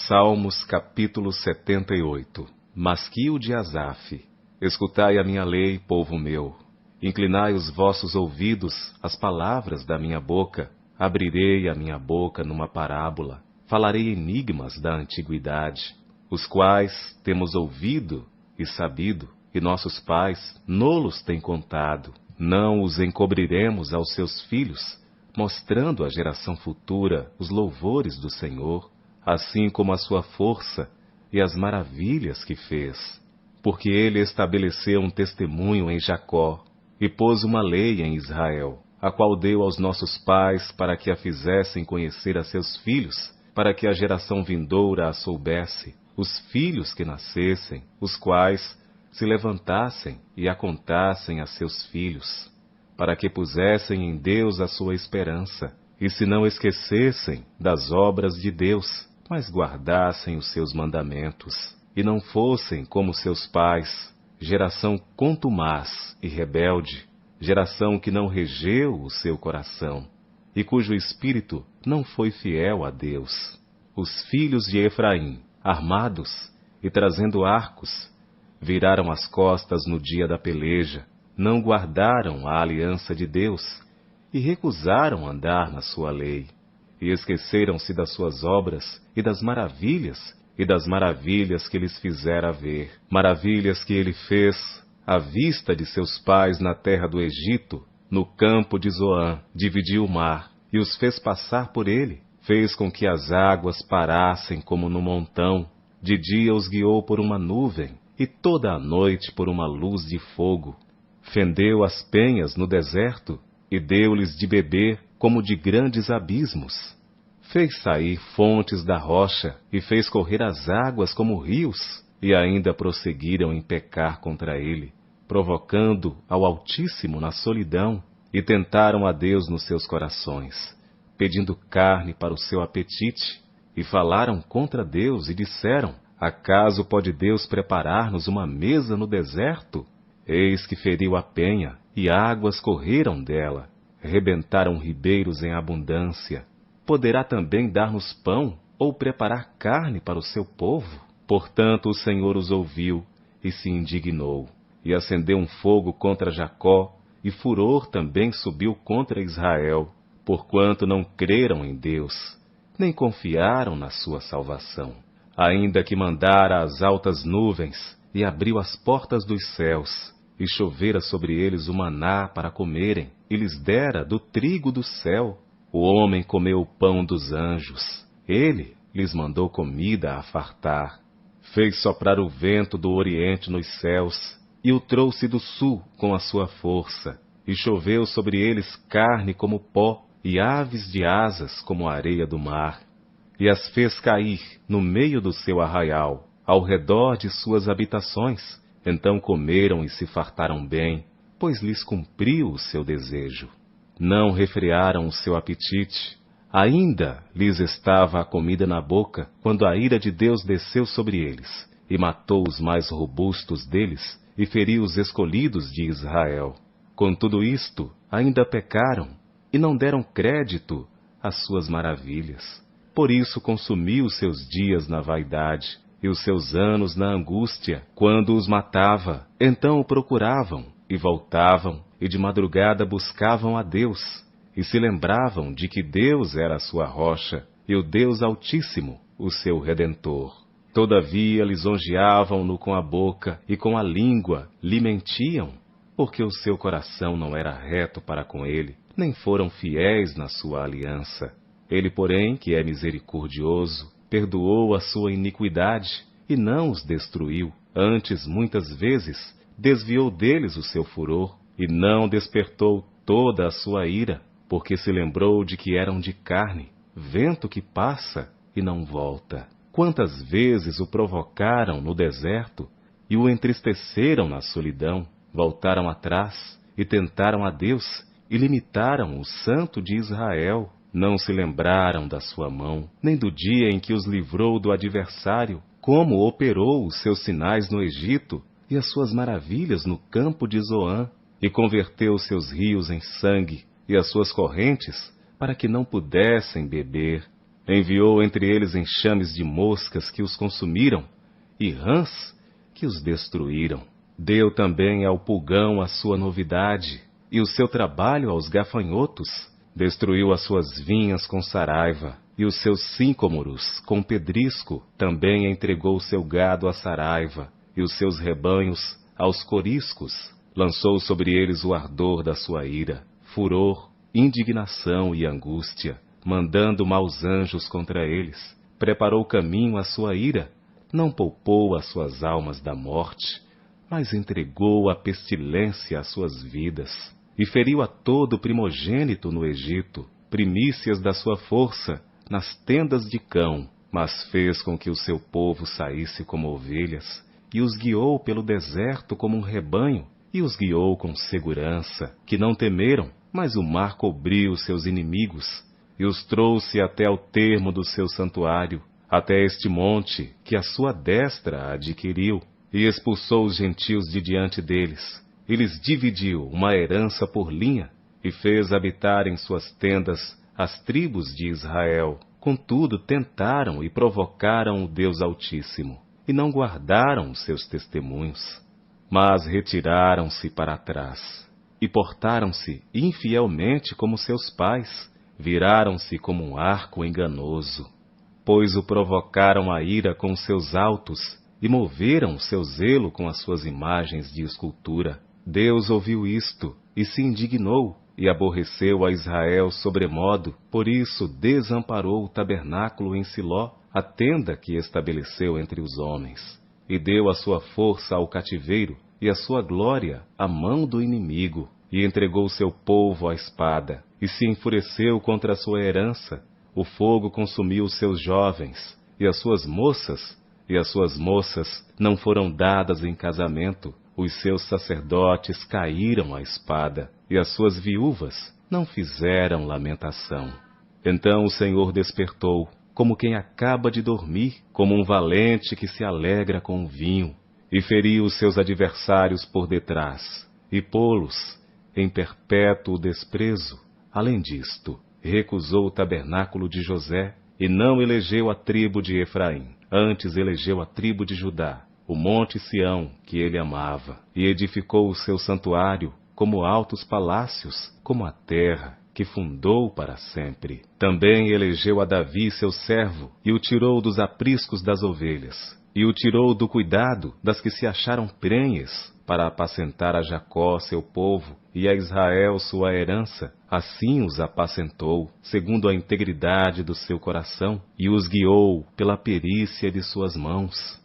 Salmos capítulo 78. Masquio de Asaf. Escutai a minha lei, povo meu. Inclinai os vossos ouvidos às palavras da minha boca. Abrirei a minha boca numa parábola. Falarei enigmas da antiguidade, os quais temos ouvido e sabido, e nossos pais nolos têm contado. Não os encobriremos aos seus filhos, mostrando à geração futura os louvores do Senhor, assim como a sua força e as maravilhas que fez. Porque ele estabeleceu um testemunho em Jacó e pôs uma lei em Israel, a qual deu aos nossos pais para que a fizessem conhecer a seus filhos, para que a geração vindoura a soubesse, os filhos que nascessem, os quais se levantassem e a contassem a seus filhos, para que pusessem em Deus a sua esperança, e se não esquecessem das obras de Deus, mas guardassem os seus mandamentos, e não fossem como seus pais, geração contumaz e rebelde, geração que não regeu o seu coração, e cujo espírito não foi fiel a Deus. Os filhos de Efraim, armados e trazendo arcos, viraram as costas no dia da peleja, não guardaram a aliança de Deus e recusaram andar na sua lei. E esqueceram-se das suas obras e das maravilhas que lhes fizera ver. Maravilhas que ele fez à vista de seus pais na terra do Egito, no campo de Zoã, dividiu o mar e os fez passar por ele. Fez com que as águas parassem como no montão. De dia os guiou por uma nuvem e toda a noite por uma luz de fogo. Fendeu as penhas no deserto e deu-lhes de beber como de grandes abismos. Fez sair fontes da rocha e fez correr as águas como rios, e ainda prosseguiram em pecar contra ele, provocando ao Altíssimo na solidão, e tentaram a Deus nos seus corações, pedindo carne para o seu apetite, e falaram contra Deus e disseram: acaso pode Deus preparar-nos uma mesa no deserto? Eis que feriu a penha, e águas correram dela. Rebentaram ribeiros em abundância. Poderá também dar-nos pão, ou preparar carne para o seu povo? Portanto o Senhor os ouviu, e se indignou, e acendeu um fogo contra Jacó, e furor também subiu contra Israel, porquanto não creram em Deus, nem confiaram na sua salvação. Ainda que mandara as altas nuvens, e abriu as portas dos céus, e chovera sobre eles o maná para comerem, e lhes dera do trigo do céu. O homem comeu o pão dos anjos. Ele lhes mandou comida a fartar. Fez soprar o vento do oriente nos céus, e o trouxe do sul com a sua força. E choveu sobre eles carne como pó, e aves de asas como a areia do mar. E as fez cair no meio do seu arraial, ao redor de suas habitações. Então comeram e se fartaram bem, pois lhes cumpriu o seu desejo. Não refrearam o seu apetite. Ainda lhes estava a comida na boca, quando a ira de Deus desceu sobre eles, e matou os mais robustos deles, e feriu os escolhidos de Israel. Com tudo isto, ainda pecaram, e não deram crédito às suas maravilhas. Por isso consumiu os seus dias na vaidade, e os seus anos na angústia. Quando os matava, então o procuravam, e voltavam, e de madrugada buscavam a Deus, e se lembravam de que Deus era a sua rocha, e o Deus Altíssimo, o seu Redentor. Todavia lisonjeavam-no com a boca, e com a língua lhe mentiam, porque o seu coração não era reto para com ele, nem foram fiéis na sua aliança. Ele, porém, que é misericordioso, perdoou a sua iniquidade, e não os destruiu. Antes, muitas vezes, desviou deles o seu furor, e não despertou toda a sua ira, porque se lembrou de que eram de carne, vento que passa e não volta. Quantas vezes o provocaram no deserto, e o entristeceram na solidão, voltaram atrás, e tentaram a Deus, e limitaram o Santo de Israel. Não se lembraram da sua mão, nem do dia em que os livrou do adversário, como operou os seus sinais no Egito, e as suas maravilhas no campo de Zoã, e converteu os seus rios em sangue, e as suas correntes, para que não pudessem beber. Enviou entre eles enxames de moscas que os consumiram e rãs que os destruíram. Deu também ao pulgão a sua novidade e o seu trabalho aos gafanhotos. Destruiu as suas vinhas com saraiva e os seus sícomoros com pedrisco. Também entregou o seu gado à saraiva e os seus rebanhos aos coriscos. Lançou sobre eles o ardor da sua ira, furor, indignação e angústia, mandando maus anjos contra eles. Preparou caminho à sua ira, não poupou as suas almas da morte, mas entregou a pestilência às suas vidas. E feriu a todo primogênito no Egito, primícias da sua força, nas tendas de cão, mas fez com que o seu povo saísse como ovelhas, e os guiou pelo deserto como um rebanho, e os guiou com segurança, que não temeram, mas o mar cobriu seus inimigos, e os trouxe até ao termo do seu santuário, até este monte que a sua destra adquiriu, e expulsou os gentios de diante deles. E lhes dividiu uma herança por linha, e fez habitar em suas tendas as tribos de Israel. Contudo, tentaram e provocaram o Deus Altíssimo, e não guardaram os seus testemunhos, mas retiraram-se para trás, e portaram-se infielmente como seus pais, viraram-se como um arco enganoso, pois o provocaram a ira com seus altos, e moveram o seu zelo com as suas imagens de escultura. Deus ouviu isto, e se indignou, e aborreceu a Israel sobremodo, por isso desamparou o tabernáculo em Siló, a tenda que estabeleceu entre os homens, e deu a sua força ao cativeiro, e a sua glória à mão do inimigo, e entregou seu povo à espada, e se enfureceu contra a sua herança. O fogo consumiu os seus jovens, e as suas moças não foram dadas em casamento. Os seus sacerdotes caíram à espada, e as suas viúvas não fizeram lamentação. Então o Senhor despertou, como quem acaba de dormir, como um valente que se alegra com o vinho, e feriu os seus adversários por detrás, e pô-los em perpétuo desprezo. Além disto, recusou o tabernáculo de José, e não elegeu a tribo de Efraim, antes elegeu a tribo de Judá, o monte Sião, que ele amava, e edificou o seu santuário como altos palácios, como a terra que fundou para sempre. Também elegeu a Davi seu servo, e o tirou dos apriscos das ovelhas, e o tirou do cuidado das que se acharam prenhes, para apacentar a Jacó seu povo, e a Israel sua herança. Assim os apacentou, segundo a integridade do seu coração, e os guiou pela perícia de suas mãos.